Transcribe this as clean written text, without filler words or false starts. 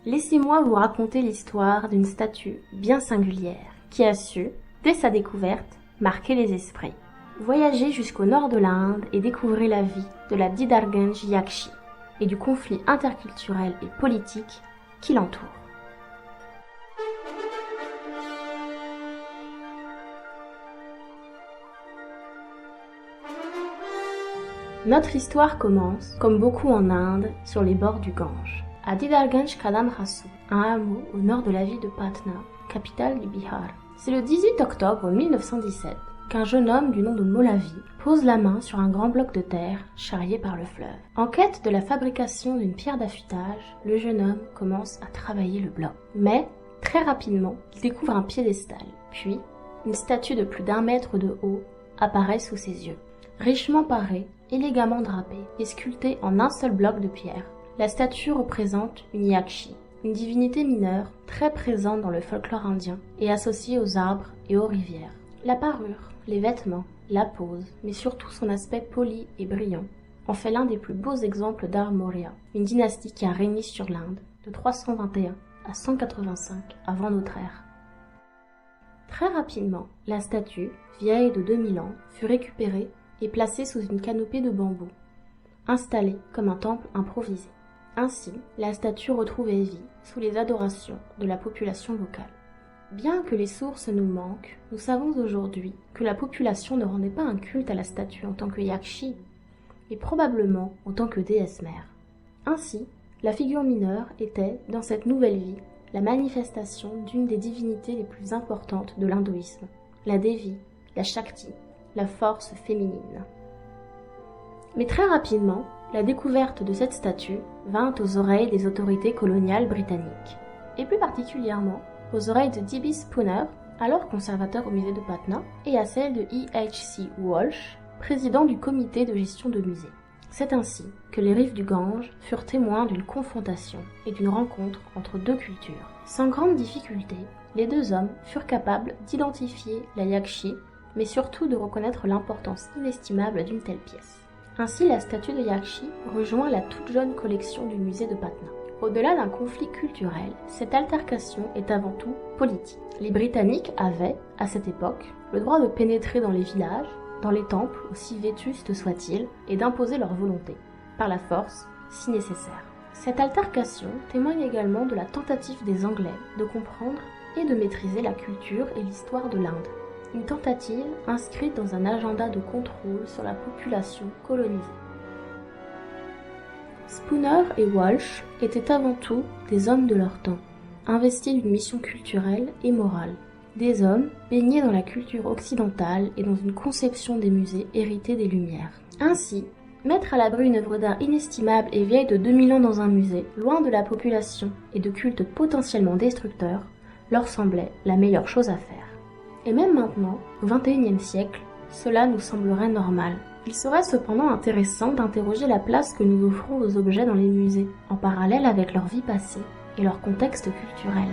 Laissez-moi vous raconter l'histoire d'une statue bien singulière qui a su, dès sa découverte, marquer les esprits. Voyagez jusqu'au nord de l'Inde et découvrez la vie de la Didarganj Yakshi et du conflit interculturel et politique qui l'entoure. Notre histoire commence, comme beaucoup en Inde, sur les bords du Gange, à Didarganj Kadam Rasu, un hameau au nord de la ville de Patna, capitale du Bihar. C'est le 18 octobre 1917 qu'un jeune homme du nom de Molavi pose la main sur un grand bloc de terre charrié par le fleuve. En quête de la fabrication d'une pierre d'affûtage, le jeune homme commence à travailler le bloc. Mais, très rapidement, il découvre un piédestal, puis une statue de plus d'1 mètre de haut apparaît sous ses yeux. Richement parée, élégamment drapée et sculptée en un seul bloc de pierre, la statue représente une Yakshi, une divinité mineure très présente dans le folklore indien et associée aux arbres et aux rivières. La parure, les vêtements, la pose, mais surtout son aspect poli et brillant, en fait l'un des plus beaux exemples d'art Maurya, une dynastie qui a régné sur l'Inde de 321 à 185 avant notre ère. Très rapidement, la statue, vieille de 2000 ans, fut récupérée et placée sous une canopée de bambou, installée comme un temple improvisé. Ainsi, la statue retrouvait vie sous les adorations de la population locale. Bien que les sources nous manquent, nous savons aujourd'hui que la population ne rendait pas un culte à la statue en tant que Yakshi, et probablement en tant que déesse mère. Ainsi, la figure mineure était, dans cette nouvelle vie, la manifestation d'une des divinités les plus importantes de l'hindouisme, la Devi, la Shakti, la force féminine. Mais très rapidement, la découverte de cette statue vint aux oreilles des autorités coloniales britanniques, et plus particulièrement aux oreilles de D.B. Spooner, alors conservateur au musée de Patna, et à celles de E.H.C. Walsh, président du comité de gestion de musée. C'est ainsi que les rives du Gange furent témoins d'une confrontation et d'une rencontre entre deux cultures. Sans grande difficulté, les deux hommes furent capables d'identifier la Yakshi, mais surtout de reconnaître l'importance inestimable d'une telle pièce. Ainsi, la statue de Yakshi rejoint la toute jeune collection du musée de Patna. Au-delà d'un conflit culturel, cette altercation est avant tout politique. Les Britanniques avaient, à cette époque, le droit de pénétrer dans les villages, dans les temples, aussi vétustes soient-ils, et d'imposer leur volonté, par la force, si nécessaire. Cette altercation témoigne également de la tentative des Anglais de comprendre et de maîtriser la culture et l'histoire de l'Inde. Une tentative inscrite dans un agenda de contrôle sur la population colonisée. Spooner et Walsh étaient avant tout des hommes de leur temps, investis d'une mission culturelle et morale. Des hommes baignés dans la culture occidentale et dans une conception des musées héritée des Lumières. Ainsi, mettre à l'abri une œuvre d'art inestimable et vieille de 2000 ans dans un musée, loin de la population et de cultes potentiellement destructeurs, leur semblait la meilleure chose à faire. Et même maintenant, au XXIe siècle, cela nous semblerait normal. Il serait cependant intéressant d'interroger la place que nous offrons aux objets dans les musées, en parallèle avec leur vie passée et leur contexte culturel.